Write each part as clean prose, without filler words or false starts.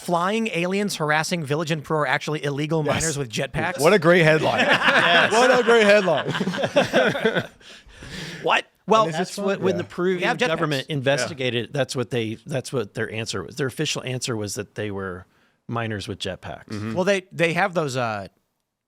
Flying aliens harassing village in Peru are actually illegal miners with jetpacks. What a great headline. What a great headline. What? Well, that's what when the Peruvian government investigated. Yeah. That's what their answer was. Their official answer was that they were miners with jetpacks. Mm-hmm. Well, they have those.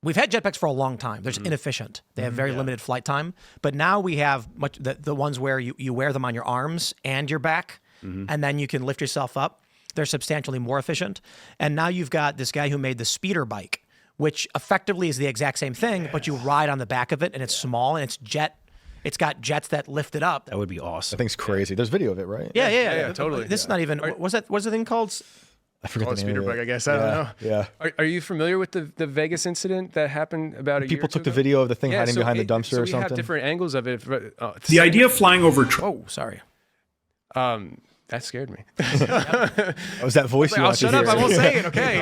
We've had jetpacks for a long time. They're just inefficient. They have very limited flight time. But now we have the ones where you wear them on your arms and your back, and then you can lift yourself up. They're substantially more efficient. And now you've got this guy who made the speeder bike, which effectively is the exact same thing, but you ride on the back of it, and it's small, and it's got jets that lift it up. That would be awesome. That thing's crazy. There's video of it, right? Yeah, totally. This is not even. What's the thing called? I forget the name speeder of it. bike, I guess. I don't know. Yeah. Are you familiar with the Vegas incident that happened about a year People or two took the ago? video of the thing hiding behind the dumpster so or we have something. different angles of it. The idea of flying over. Oh, sorry. That scared me. Oh, was that voice you I'll want to shut hear? up. I won't say it. Okay.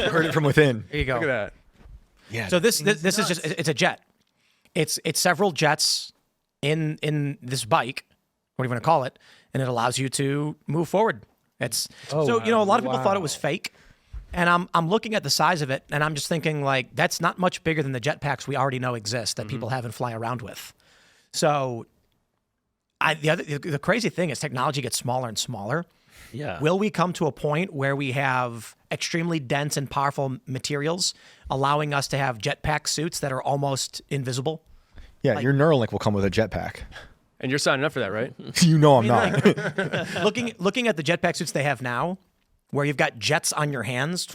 Heard it from within. Here you go. Look at that. Yeah. So this is just it's a jet. It's several jets in this bike, what do you want to call it, and it allows you to move forward. It's a lot of people thought it was fake, and I'm looking at the size of it, and I'm just thinking like that's not much bigger than the jetpacks we already know exist that people have and fly around with. So the crazy thing is technology gets smaller and smaller. Yeah. Will we come to a point where we have extremely dense and powerful materials allowing us to have jetpack suits that are almost invisible? Yeah, your Neuralink will come with a jetpack. And you're signing up for that, right? You know I'm not. Looking at the jetpack suits they have now, where you've got jets on your hands,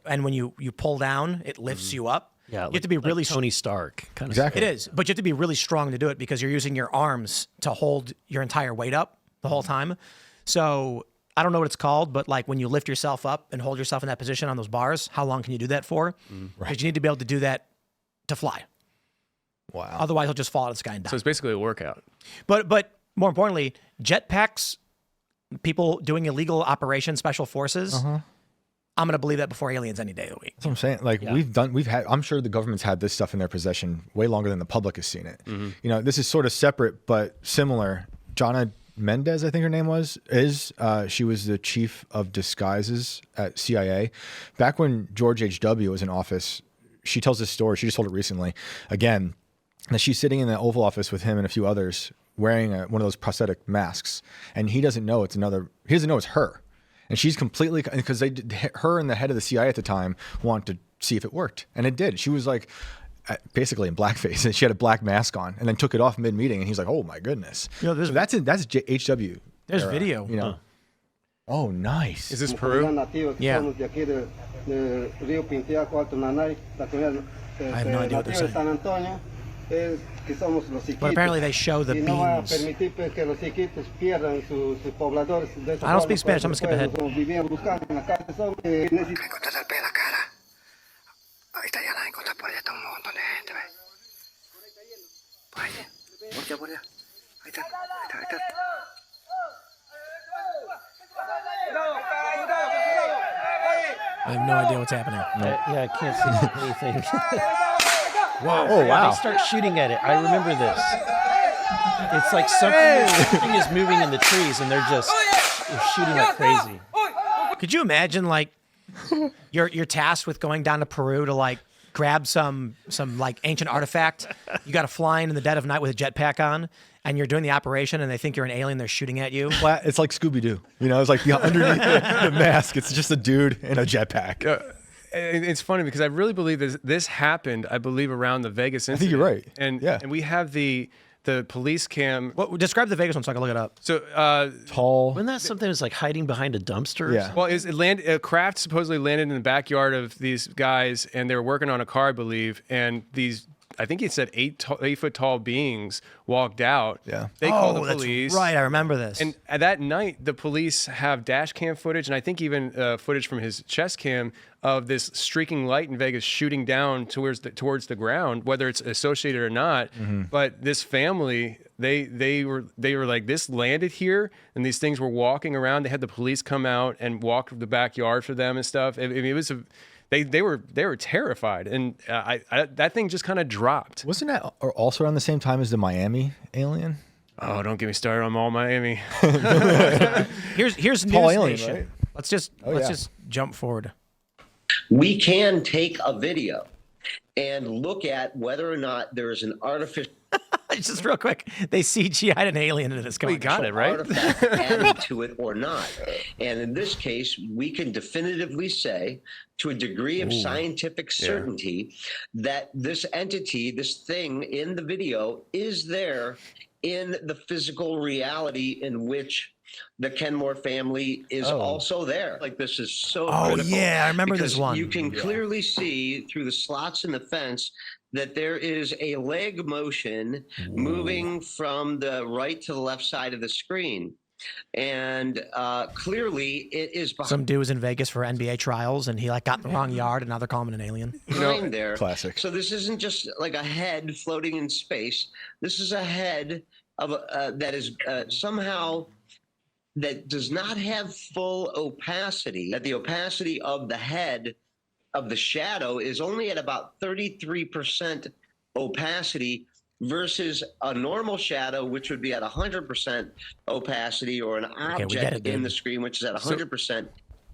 and when you pull down, it lifts you up. Yeah, you have to be really Tony Stark kind of. Exactly. It is, but you have to be really strong to do it because you're using your arms to hold your entire weight up the whole time. So I don't know what it's called, but like when you lift yourself up and hold yourself in that position on those bars, how long can you do that for? Because you need to be able to do that to fly. Wow. Otherwise, he'll just fall out of the sky and die. So it's basically a workout. But more importantly, jetpacks, people doing illegal operations, special forces. I'm going to believe that before aliens any day of the week. That's what I'm saying. Like I'm sure the government's had this stuff in their possession way longer than the public has seen it. You know, this is sort of separate but similar. Jonna Mendez, I think her name she was the chief of disguises at CIA. Back when George H.W. was in office, she tells this story. She just told it recently. Again, that she's sitting in the Oval Office with him and a few others wearing one of those prosthetic masks. And he doesn't know it's her. And she's completely, because her and the head of the CIA at the time wanted to see if it worked. And it did. She was like, basically in blackface, and she had a black mask on and then took it off mid-meeting. And he's like, oh my goodness. You know, so that's HW. There's era, video. You know. Oh, nice. Is this Peru? Yeah. I have no idea what they're saying. But apparently they show the beams. I don't speak Spanish. I'm going to skip ahead. I have no idea what's happening. I can't see anything. Whoa! Oh wow! They start shooting at it. I remember this. It's like something is moving in the trees, and they're just shooting like crazy. Could you imagine, like, you're tasked with going down to Peru to like grab some like ancient artifact? You got to fly in the dead of night with a jetpack on, and you're doing the operation, and they think you're an alien. They're shooting at you. It's like Scooby-Doo. You know, it's like underneath the mask. It's just a dude in a jetpack. It's funny because I really believe this happened, I believe, around the Vegas incident. I think you're right. And we have the police cam. Describe the Vegas one so I can look it up. So tall. Wasn't that something that was like hiding behind a dumpster? Yeah. Well, a craft supposedly landed in the backyard of these guys, and they were working on a car, I believe, and these, I think he said 8-foot tall beings walked out. Yeah. They called the police. That's right. I remember this. And at that night, the police have dash cam footage, and I think even footage from his chest cam of this streaking light in Vegas shooting down towards the ground, whether it's associated or not. But this family, they were like, this landed here, and these things were walking around. They had the police come out and walk the backyard for them and stuff. It was they were terrified, and that thing just kind of dropped. Wasn't that also around the same time as the Miami alien? Oh, don't get me started on all Miami. Here's Tall News alien, Nation. right? Let's just jump forward. We can take a video and look at whether or not there is an artificial Just real quick, they CGI'd an alien into this. We got it, right? artifact added to it or not. And in this case, we can definitively say, to a degree of scientific certainty, that this entity, this thing in the video, is there in the physical reality in which the Kenmore family is also there. Like, this is so critical. Yeah, I remember this one. You can clearly see through the slots in the fence that there is a leg motion moving from the right to the left side of the screen. And clearly it is behind. Some dude was in Vegas for NBA trials, and he got in the wrong yard, and now they're calling him an alien. Behind there. Classic. So this isn't just like a head floating in space. This is a head of that is somehow that does not have full opacity, that the opacity of the head of the shadow is only at about 33% opacity versus a normal shadow, which would be at 100% opacity, or an object in the screen, which is at 100%.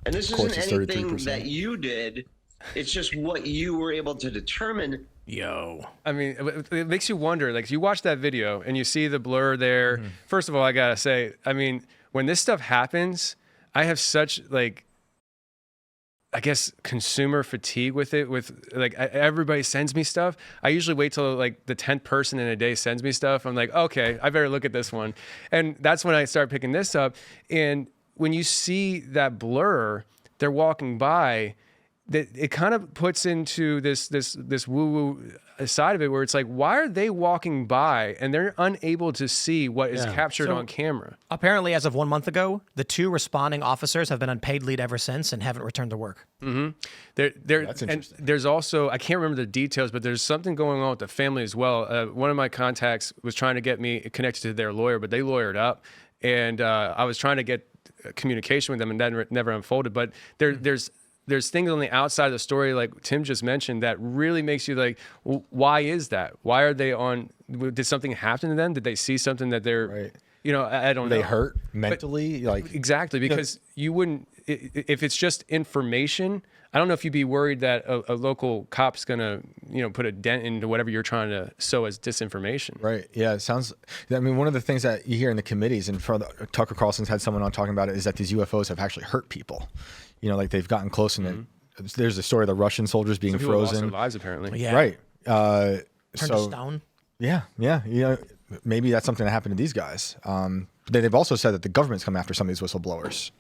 And this isn't anything that you did. It's just what you were able to determine. Yo. I mean, it makes you wonder, like, you watch that video and you see the blur there. First of all, I gotta say, I mean, when this stuff happens, I have such, like, I guess, consumer fatigue with it. With, like, everybody sends me stuff. I usually wait till, like, the 10th person in a day sends me stuff. I'm like, okay, I better look at this one. And that's when I start picking this up. And when you see that blur, they're walking by, that it kind of puts into this woo-woo side of it, where it's like, why are they walking by and they're unable to see what is captured on camera? Apparently, as of 1 month ago, the 2 responding officers have been on paid leave ever since and haven't returned to work. That's interesting. And there's also, I can't remember the details, but there's something going on with the family as well. One of my contacts was trying to get me connected to their lawyer, but they lawyered up, and I was trying to get communication with them, and that never unfolded. But there's things on the outside of the story, like Tim just mentioned, that really makes you like, well, why is that? Why are they on? Did something happen to them? Did they see something that they're, you know, I don't know. They hurt mentally? Like, exactly, because you wouldn't, if it's just information, I don't know if you'd be worried that a local cop's going to, you know, put a dent into whatever you're trying to sow as disinformation. Right. Yeah. It sounds, I mean, one of the things that you hear in the committees, and Tucker Carlson's had someone on talking about it, is that these UFOs have actually hurt people. You know, like, they've gotten close, and there's a story of the Russian soldiers being Some people lost frozen. their lives, apparently. Yeah. Right. Turned to stone. Yeah. Yeah. You know, maybe that's something that happened to these guys. But they've also said that the government's come after some of these whistleblowers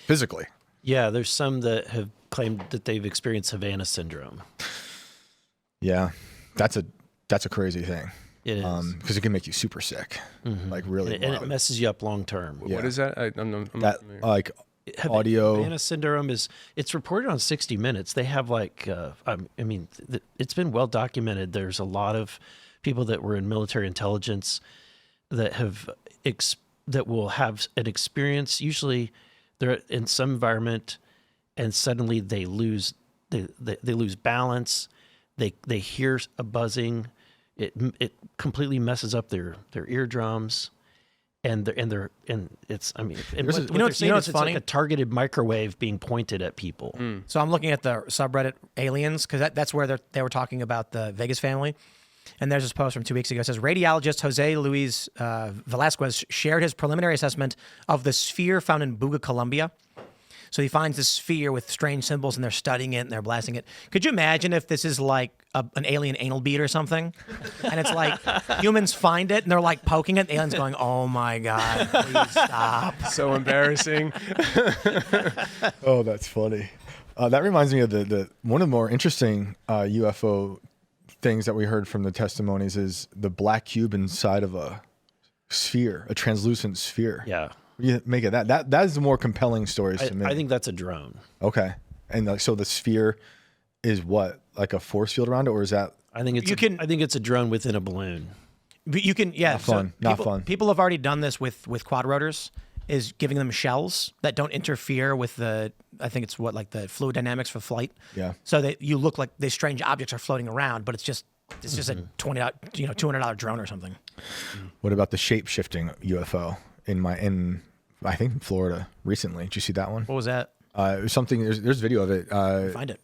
physically. Yeah, there's some that have claimed that they've experienced Havana syndrome. Yeah, that's a crazy thing. It is. Because it can make you super sick, like really. And it messes you up long term. What is that? I'm that not familiar. like audio. Havana syndrome it's reported on 60 Minutes. They have like, I mean, it's been well documented. There's a lot of people that were in military intelligence that have that will have an experience. Usually, they're in some environment, and suddenly they lose they lose balance. They hear a buzzing. It completely messes up their eardrums. And it's, I mean, what they're saying is it's funny? like a targeted microwave being pointed at people. So I'm looking at the subreddit aliens, because that's where they were talking about the Vegas family. And there's this post from 2 weeks ago. It says, radiologist Jose Luis Velasquez shared his preliminary assessment of the sphere found in Buga, Colombia. So he finds this sphere with strange symbols, and they're studying it, and they're blasting it. Could you imagine if this is like an alien anal bead or something? And it's like humans find it, and they're like poking it. The alien's going, oh my God, please stop. So embarrassing. Oh, that's funny. That reminds me of the one of the more interesting UFO things that we heard from the testimonies is the black cube inside of a sphere, a translucent sphere. Yeah. What do you make of that? That is the more compelling stories to me. I think that's a drone. Okay. And so the sphere is what, like a force field around it, or is that? I think it's a drone within a balloon. But you can, yeah. Not fun. Not fun. People have already done this with quadrotors, is giving them shells that don't interfere with the, I think it's what, like the fluid dynamics for flight. Yeah. So that you look like these strange objects are floating around, but it's just a $200 drone or something. What about the shape shifting UFO in I think in Florida recently. Did you see that one? What was that? It was something. There's video of it. Find it.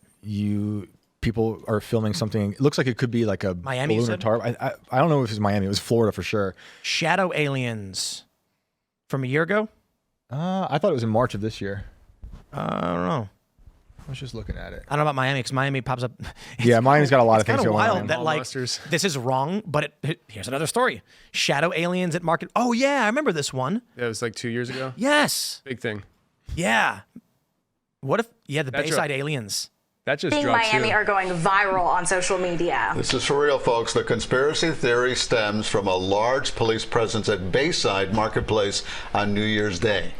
People are filming something. It looks like it could be like a Miami, balloon or tarp. I don't know if it's Miami. It was Florida for sure. Shadow aliens from a year ago. I thought it was in March of this year. I don't know. I was just looking at it. I don't know about Miami because Miami pops up. Yeah, Miami's got a lot of things It's kind going of on. wild that like Monsters. this is wrong, but here's another story. Shadow aliens at market. Oh yeah, I remember this one. Yeah, it was like 2 years ago. Yes. Big thing. Yeah. What if the That Bayside aliens? That just Seeing dropped Miami too. are going viral on social media. This is for real, folks. The conspiracy theory stems from a large police presence at Bayside Marketplace on New Year's Day.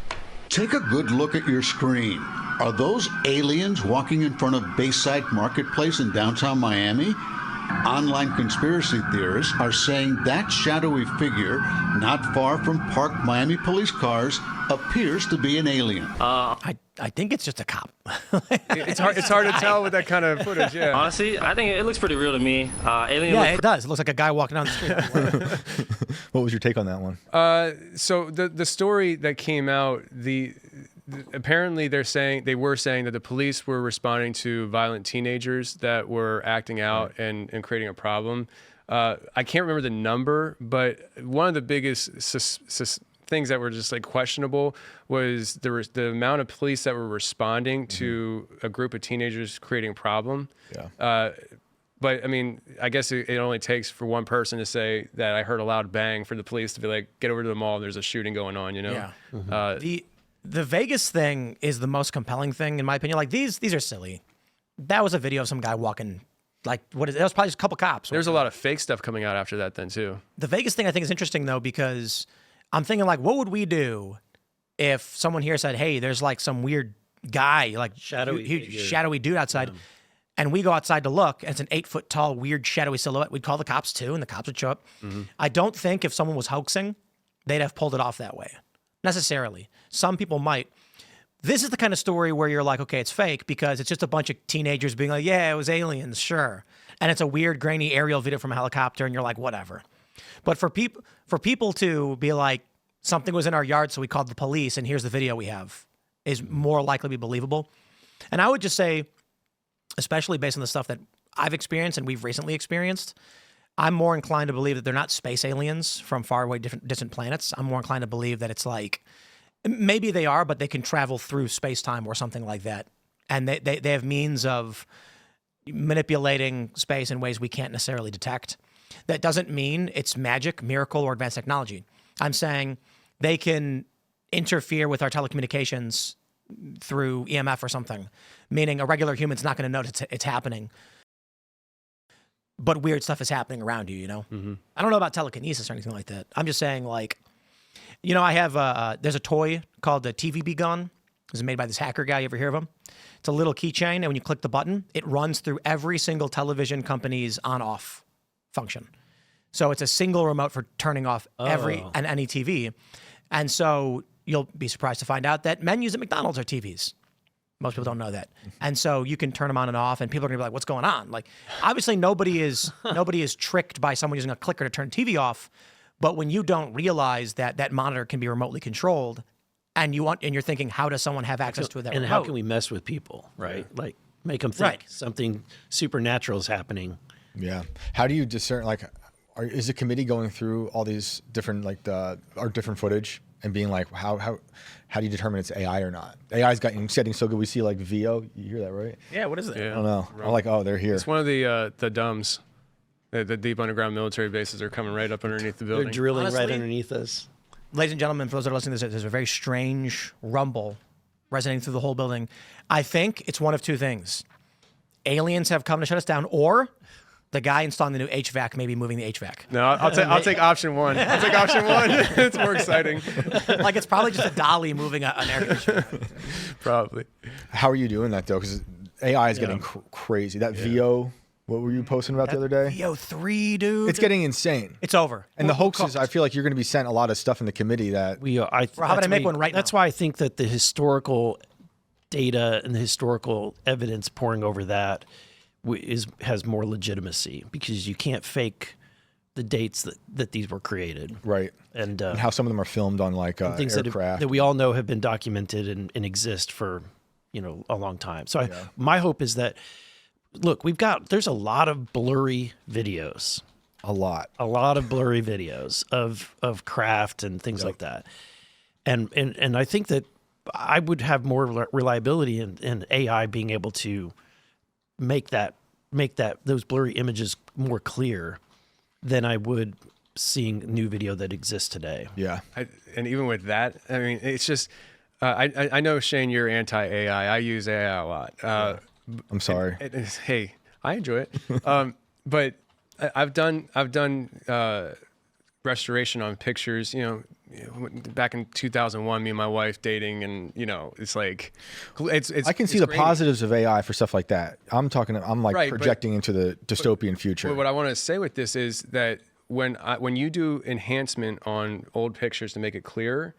Take a good look at your screen. Are those aliens walking in front of Bayside Marketplace in downtown Miami? Online conspiracy theorists are saying that shadowy figure not far from parked Miami police cars appears to be an alien. I think it's just a cop. It's hard to tell with that kind of footage. Yeah. Honestly, I think it looks pretty real to me. Alien Yeah, look it does. It looks like a guy walking down the street. What was your take on that one? So the story that came out, apparently they were saying that the police were responding to violent teenagers that were acting out and creating a problem. I can't remember the number, but one of the biggest things that were just like questionable was the amount of police that were responding to a group of teenagers creating a problem. Yeah. But I mean, I guess it only takes for one person to say that I heard a loud bang for the police to be like, get over to the mall. There's a shooting going on, you know? Yeah. The Vegas thing is the most compelling thing in my opinion. Like these are silly. That was a video of some guy walking. Like that was probably just a couple cops. There's a lot of fake stuff coming out after that then too. The Vegas thing I think is interesting though because I'm thinking like, what would we do if someone here said, "Hey, there's like some weird guy, like shadowy dude outside," and we go outside to look, and it's an 8-foot tall, weird shadowy silhouette? We'd call the cops too, and the cops would show up. I don't think if someone was hoaxing, they'd have pulled it off that way necessarily. Some people might. This is the kind of story where you're like, okay, it's fake because it's just a bunch of teenagers being like, yeah, it was aliens, sure. And it's a weird, grainy aerial video from a helicopter, and you're like, whatever. But for people to be like, something was in our yard, so we called the police, and here's the video we have, is more likely to be believable. And I would just say, especially based on the stuff that I've experienced and we've recently experienced, I'm more inclined to believe that they're not space aliens from far away, distant planets. I'm more inclined to believe that it's like, maybe they are, but they can travel through space-time or something like that. And they have means of manipulating space in ways we can't necessarily detect. That doesn't mean it's magic, miracle, or advanced technology. I'm saying they can interfere with our telecommunications through EMF or something, meaning a regular human's not going to notice it's happening. But weird stuff is happening around you, you know? I don't know about telekinesis or anything like that. I'm just saying, like, you know, I have there's a toy called the TVB gun. It's made by this hacker guy. You ever hear of him? It's a little keychain, and when you click the button, it runs through every single television company's on-off function. So it's a single remote for turning off every and any TV. And so you'll be surprised to find out that menus at McDonald's are TVs. Most people don't know that. And so you can turn them on and off, and people are gonna be like, what's going on? Like, obviously nobody is tricked by someone using a clicker to turn TV off. But when you don't realize that that monitor can be remotely controlled, and you're thinking, how does someone have access to that and remote? how can we mess with people, right? Like make them think something supernatural is happening. Yeah. How do you discern, like, is the committee going through all these different, like, our different footage and being like, how do you determine it's AI or not? AI's getting so good. We see like VO. You hear that, right? Yeah, what is it? Yeah. I don't know. I'm like, oh, they're here. It's one of the dumbs. The deep underground military bases are coming right up underneath the building. They're drilling right Honestly, underneath us. Ladies and gentlemen, for those that are listening to this, there's a very strange rumble resonating through the whole building. I think it's one of two things. Aliens have come to shut us down, or the guy installing the new HVAC may be moving the HVAC. No, I'll take option one. I'll take option one. It's more exciting. Like it's probably just a dolly moving an air conditioner. Probably. How are you doing that though? Because AI is getting crazy. That VO, what were you posting about the other day? VO3, dude. It's getting insane. It's over. And the hoaxes, I feel like you're going to be sent a lot of stuff in the committee that How about I make one right now? That's why I think that the historical data and the historical evidence pouring over that has more legitimacy, because you can't fake the dates that these were created. Right. And how some of them are filmed on like things aircraft. that we all know have been documented and exist for, a long time. So my hope is that, look, there's a lot of blurry videos. A lot of blurry videos of craft and things like that. And I think that I would have more reliability in AI being able to make those blurry images more clear than I would seeing new video that exists today. Yeah. And even with that, I mean, it's just, I know, Shane, you're anti-AI. I use AI a lot. I'm sorry. Hey, I enjoy it. But I've done restoration on pictures, back in 2001, me and my wife dating, and it's like, it's I can see the positives of AI for stuff like that. I'm projecting into the dystopian future. But what I want to say with this is that when you do enhancement on old pictures to make it clearer,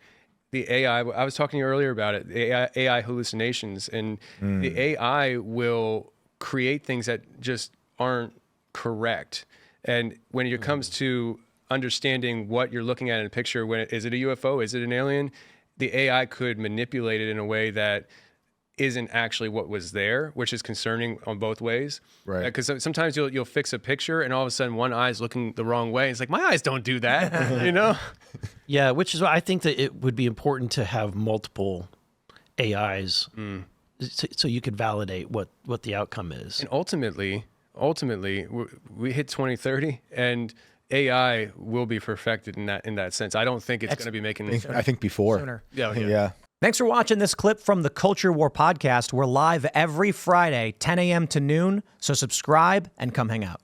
the AI, I was talking to you earlier about it, the AI hallucinations, and the AI will create things that just aren't correct. And when it comes to understanding what you're looking at in a picture, is it a UFO? Is it an alien? The AI could manipulate it in a way that isn't actually what was there, which is concerning on both ways. Right. Because sometimes you'll fix a picture and all of a sudden one eye's looking the wrong way. It's like, my eyes don't do that, Yeah, which is why I think that it would be important to have multiple AIs so you could validate what the outcome is. And ultimately, we hit 2030 and AI will be perfected in that sense. I don't think it's going to be making this. I think before. Sooner. Yeah. Thanks for watching this clip from the Culture War podcast. We're live every Friday, 10 a.m. to noon, so subscribe and come hang out.